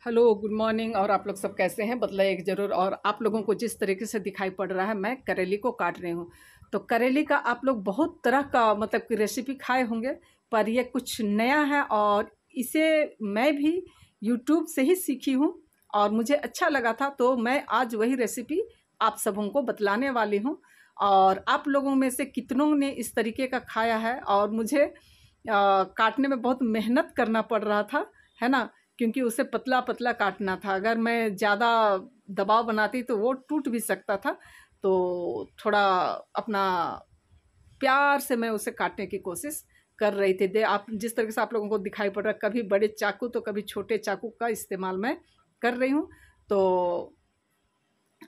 Hello, good morning. और आप लोग सब कैसे हैं? बतलाइए ज़रूर। और आप लोगों को जिस तरीके से दिखाई पड़ रहा है, मैं करेली को काट रही हूँ। तो करेली का आप लोग बहुत तरह का मतलब कि रेसिपी खाए होंगे, पर ये कुछ नया है और इसे मैं भी यूट्यूब से ही सीखी हूँ और मुझे अच्छा लगा था, तो मैं आज वही रेसिपी आप सबों को बतलाने वाली हूँ। और आप लोगों में से कितनों ने इस तरीके का खाया है? और मुझे काटने में बहुत मेहनत करना पड़ रहा था, है ना, क्योंकि उसे पतला पतला काटना था। अगर मैं ज़्यादा दबाव बनाती तो वो टूट भी सकता था। तो थोड़ा अपना प्यार से मैं उसे काटने की कोशिश कर रही थी। दे आप जिस तरीके से आप लोगों को दिखाई पड़ रहा है, कभी बड़े चाकू तो कभी छोटे चाकू का इस्तेमाल मैं कर रही हूँ। तो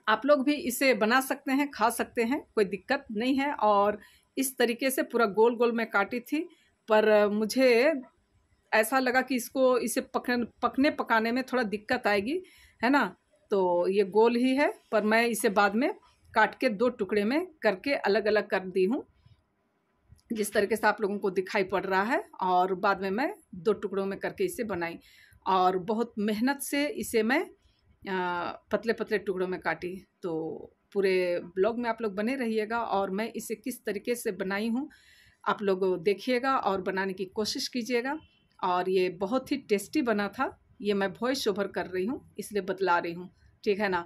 आप लोग भी इसे बना सकते हैं, खा सकते हैं, कोई दिक्कत नहीं है। और इस तरीके से पूरा गोल गोल मैं काटी थी, पर मुझे ऐसा लगा कि इसे पकने पकाने में थोड़ा दिक्कत आएगी, है ना। तो ये गोल ही है, पर मैं इसे बाद में काट के 2 टुकड़े में करके अलग अलग कर दी हूँ, जिस तरीके से आप लोगों को दिखाई पड़ रहा है। और बाद में मैं 2 टुकड़ों में करके इसे बनाई और बहुत मेहनत से इसे मैं पतले पतले टुकड़ों में काटी। तो पूरे ब्लॉग में आप लोग बने रहिएगा और मैं इसे किस तरीके से बनाई हूँ आप लोग देखिएगा और बनाने की कोशिश कीजिएगा। और ये बहुत ही टेस्टी बना था। ये मैं वॉइस ओवर कर रही हूँ, इसलिए बतला रही हूँ, ठीक है ना।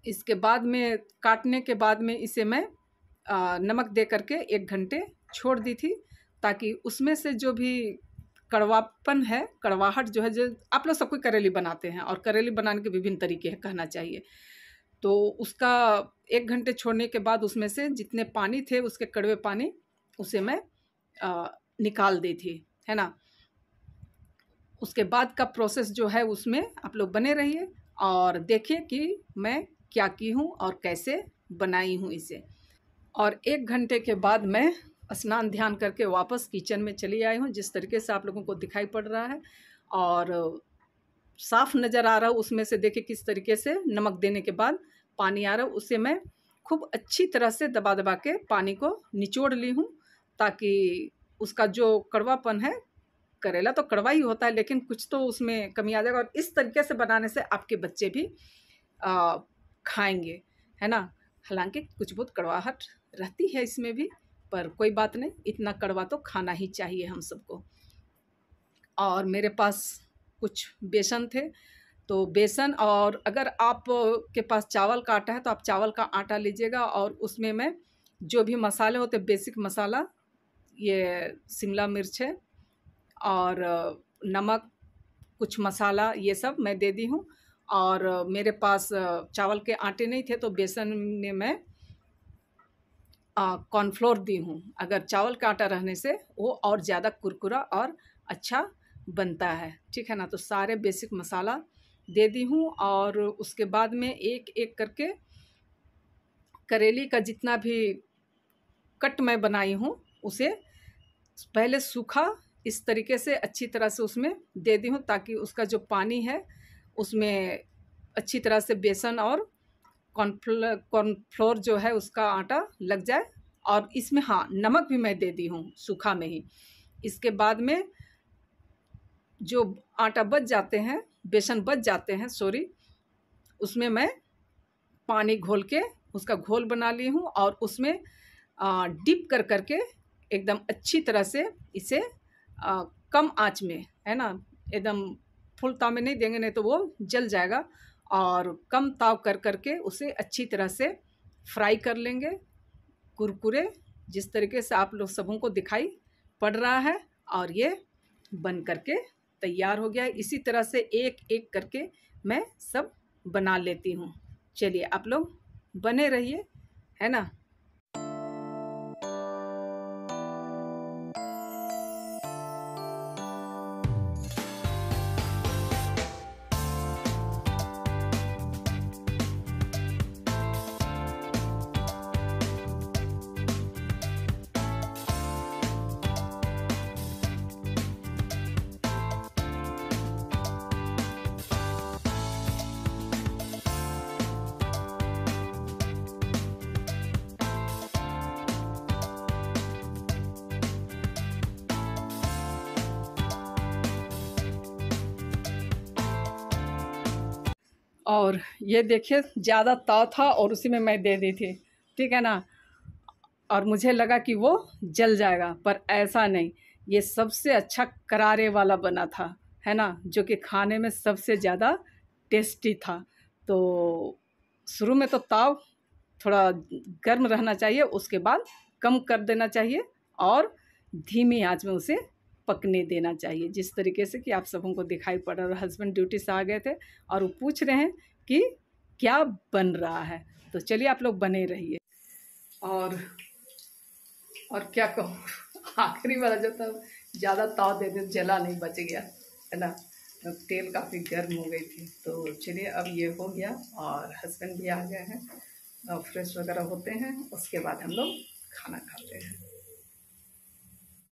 इसके बाद में काटने के बाद में इसे मैं नमक दे करके 1 घंटे छोड़ दी थी, ताकि उसमें से जो भी कड़वापन है, कड़वाहट जो है, जो आप लोग सब कोई करेली बनाते हैं और करेली बनाने के विभिन्न तरीके हैं, कहना चाहिए। तो उसका 1 घंटे छोड़ने के बाद उसमें से जितने पानी थे, उसके कड़वे पानी, उसे मैं निकाल दी थी, है ना। उसके बाद का प्रोसेस जो है उसमें आप लोग बने रहिए और देखिए कि मैं क्या की हूँ और कैसे बनाई हूँ इसे। और 1 घंटे के बाद मैं स्नान ध्यान करके वापस किचन में चली आई हूँ, जिस तरीके से आप लोगों को दिखाई पड़ रहा है और साफ़ नज़र आ रहा है। उसमें से देखिए किस तरीके से नमक देने के बाद पानी आ रहा है। उसे मैं खूब अच्छी तरह से दबा दबा के पानी को निचोड़ ली हूँ, ताकि उसका जो कड़वापन है, करेला तो कड़वा ही होता है, लेकिन कुछ तो उसमें कमी आ जाएगा। और इस तरीके से बनाने से आपके बच्चे भी खाएंगे, है ना। हालांकि कुछ बहुत कड़वाहट रहती है इसमें भी, पर कोई बात नहीं, इतना कड़वा तो खाना ही चाहिए हम सबको। और मेरे पास कुछ बेसन थे, तो बेसन, और अगर आप के पास चावल का आटा है तो आप चावल का आटा लीजिएगा। और उसमें मैं जो भी मसाले होते, बेसिक मसाला, ये शिमला मिर्च है और नमक, कुछ मसाला, ये सब मैं दे दी हूँ। और मेरे पास चावल के आटे नहीं थे, तो बेसन में मैं कॉर्नफ्लोर दी हूँ। अगर चावल का आटा रहने से वो और ज़्यादा कुरकुरा और अच्छा बनता है, ठीक है ना। तो सारे बेसिक मसाला दे दी हूँ और उसके बाद में एक एक करके करेली का जितना भी कट मैं बनाई हूँ, उसे पहले सूखा इस तरीके से अच्छी तरह से उसमें दे दी हूँ, ताकि उसका जो पानी है उसमें अच्छी तरह से बेसन और कॉर्नफ्लोर जो है उसका आटा लग जाए। और इसमें हाँ, नमक भी मैं दे दी हूँ सूखा में ही। इसके बाद में जो आटा बच जाते हैं, बेसन बच जाते हैं, सॉरी, उसमें मैं पानी घोल के उसका घोल बना ली हूँ और उसमें डिप कर करके एकदम अच्छी तरह से इसे कम आंच में, है ना, एकदम फुल ताव में नहीं देंगे, नहीं तो वो जल जाएगा। और कम ताव कर करके उसे अच्छी तरह से फ्राई कर लेंगे, कुरकुरे, जिस तरीके से आप लोग सबों को दिखाई पड़ रहा है। और ये बन करके तैयार हो गया है। इसी तरह से एक एक करके मैं सब बना लेती हूँ। चलिए आप लोग बने रहिए, है ना। और ये देखिए ज़्यादा ताव था और उसी में मैं दे दी थी, ठीक है ना। और मुझे लगा कि वो जल जाएगा, पर ऐसा नहीं, ये सबसे अच्छा करारे वाला बना था, है ना, जो कि खाने में सबसे ज़्यादा टेस्टी था। तो शुरू में तो ताव थोड़ा गर्म रहना चाहिए, उसके बाद कम कर देना चाहिए और धीमी आंच में उसे पकने देना चाहिए। जिस तरीके से कि आप सबों को दिखाई पड़ रहा है। हस्बैंड ड्यूटी से आ गए थे और वो पूछ रहे हैं कि क्या बन रहा है, तो चलिए आप लोग बने रहिए। और क्या कहूँ, आखिरी वाला जो था ज़्यादा ताव दे दे, जला नहीं, बच गया, है ना। अब तेल काफ़ी गर्म हो गई थी। तो चलिए अब ये हो गया और हस्बैंड भी आ गए हैं, फ्रेश वगैरह होते हैं, उसके बाद हम लोग खाना खाते हैं।